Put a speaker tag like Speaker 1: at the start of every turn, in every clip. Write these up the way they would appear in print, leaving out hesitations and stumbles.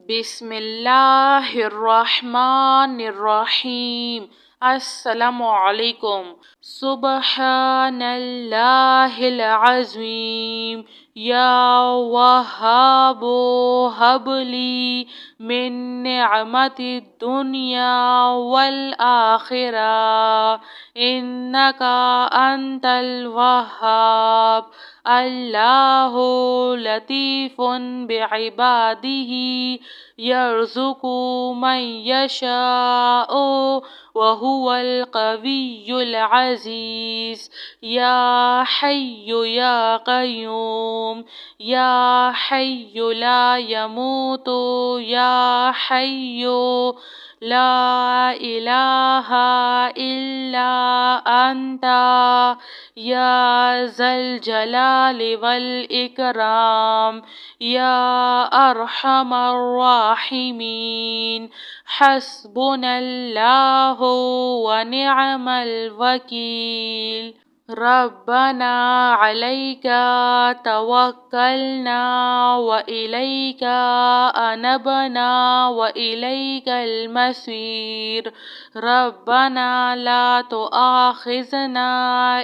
Speaker 1: بسم اللہ الرحمن الرحیم۔ السلام علیکم۔ سبحان اللہ العظیم۔ یا وہاب ہب لی من نعمت الدنیا والآخرہ انک انت الوہاب۔ اللہ لطیف بعبادہ یرزق من یشاء وہو القوی العزیز۔ یا حی یا قیوم، یا حی لا یموت، یا حی لا الہ الا انت، یا ذا الجلال والاکرام، یا ارحم الراحمین۔ حسبنا اللہ ونعم الوکیل۔ ربنا علیک توکلنا وإلیک انبنا وإلیک المصیر۔ ربنا لا تؤاخذنا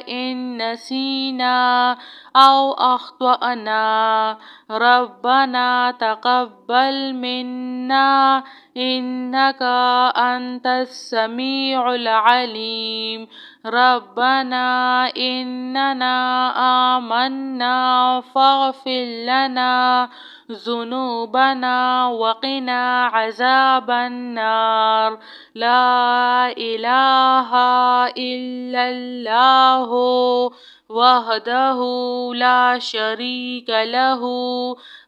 Speaker 1: ان نسینا او اخطأنا۔ ربنا تقبل منا انک انت السمیع العلیم۔ ربنا اننا آمنا فاغفر لنا ذنوبنا وقنا عذاب النار۔ لا الہ الا اللہ وحدہ لا شریک لہ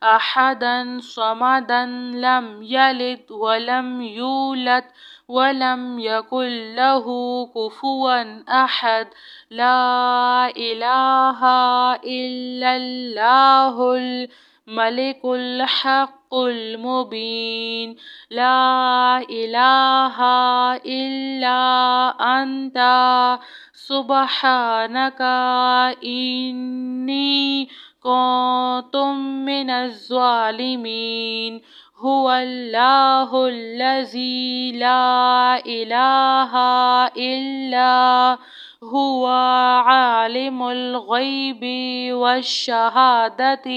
Speaker 1: احدا صمدا لم یلد ولم یولد ولم یکن لہ کفوا احد۔ لا الہ الا اللہ الملک الحق المبین۔ لا الہ الا انت سبحانک انی کنت من الظالمین۔ هو اللہ الذی لا الہ الا هو عالم الغیب والشہادۃ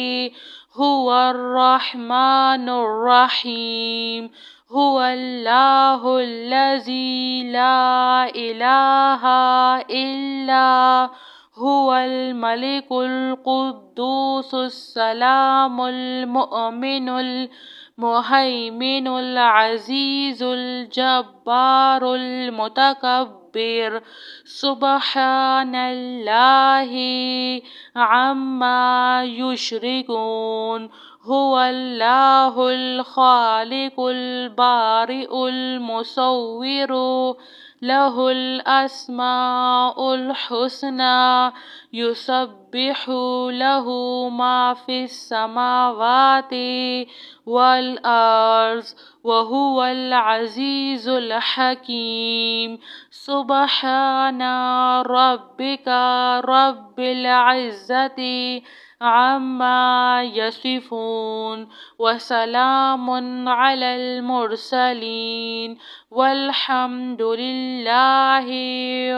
Speaker 1: هو الرحمن الرحیم۔ هو اللہ الذی لا الہ الا هو الملک القدوس السلام المؤمن المہیمن العزیز الجبار المتکبر۔ سبحان اللہ عما یشرکون۔ هو اللہ الخالق البارئ المصور لہ الاسماء الحسنی یسبح لہ ما فی السماوات والارض وہو العزیز الحکیم۔ سبحان ربک رب العزۃ عما یصفون وسلام علی المرسلین والحمد للہ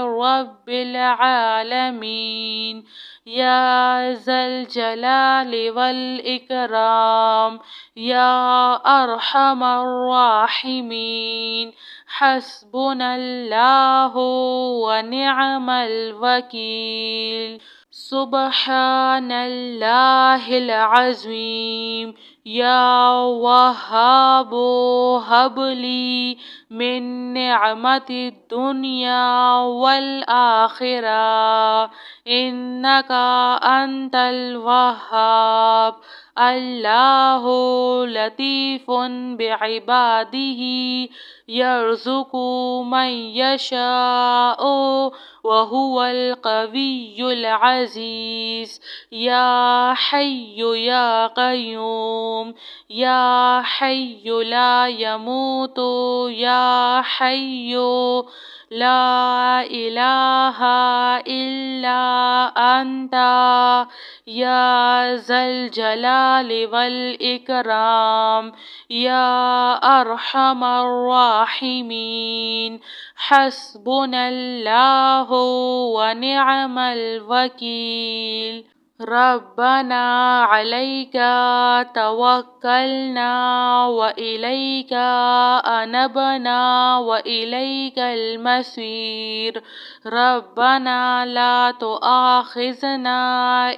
Speaker 1: رب العالمین۔ یا ذا الجلال والاکرام، یا ارحم الراحمین۔ حسبنا اللہ ونعم الوکیل۔ سبحان اللہ العظیم۔ یا وہاب ہب لی من نعمت الدنیا والآخرہ انک انت الوہاب۔ اللہ لطیف بعبادہ یرزق من یشاء وہو القوی العزیز۔ یا حی یا قیوم، یا حی لا یموت، یا حی لا إله إلا أنت يا ذا الجلال والإكرام يا أرحم الراحمين حسبنا الله ونعم الوكيل ربنا عليك توكلنا وإليك أنبنا وإليك المصير ربنا لا تؤاخذنا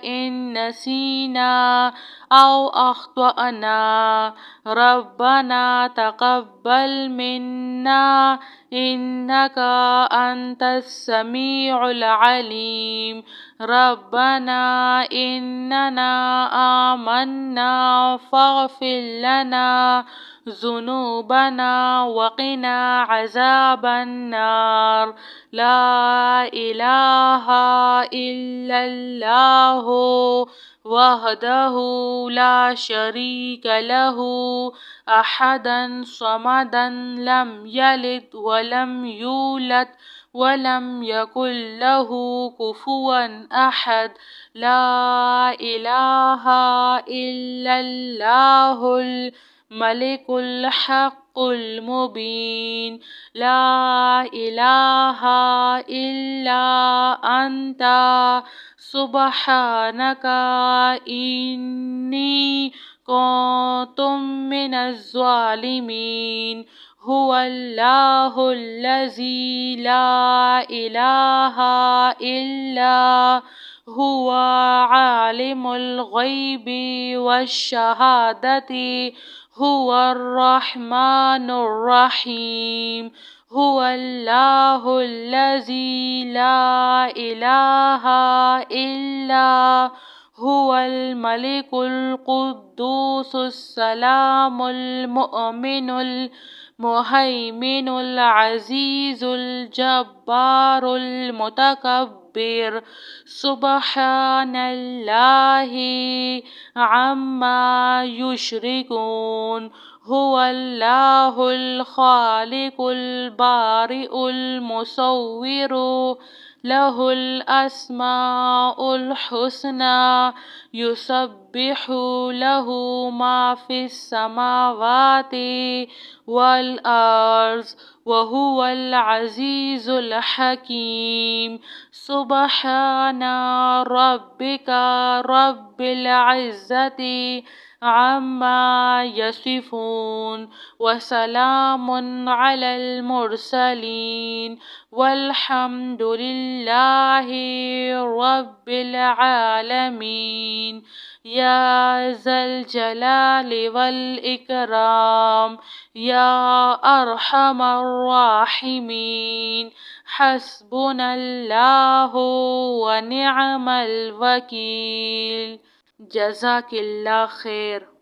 Speaker 1: إن نسينا أو أخطأنا ربنا تقبل منا إنك أنت السميع العليم ربنا إننا آمنا فاغفر لنا ذنوبنا وقنا عذاب النار لا إله إلا الله وحده لا شريك له أحدا صمدا لم يلد ولم يولد ولم يكن له كفوا أحد لا إله إلا الله الملك الحق المبين لا إله إلا أنت سبحانك إني كنت من الظالمين هو الله الذي لا إله إلا هو عالم الغيب والشهادة هو الرحمن الرحيم هو الله الذي لا إله إلا هو الملك القدوس السلام المؤمن المهيمن العزيز الجبار المتكبر سبحان الله عما يشركون هو الله الخالق البارئ المصور له الأسماء الحسنى يسبح له ما في السماوات والأرض وهو العزيز الحكيم سبحان ربك رب العزة عما يصفون وسلام على المرسلين والحمد لله رب العالمين يا ذا الجلال والإكرام يا أرحم الراحمين حسبنا الله ونعم الوكيل جزاك الله خير.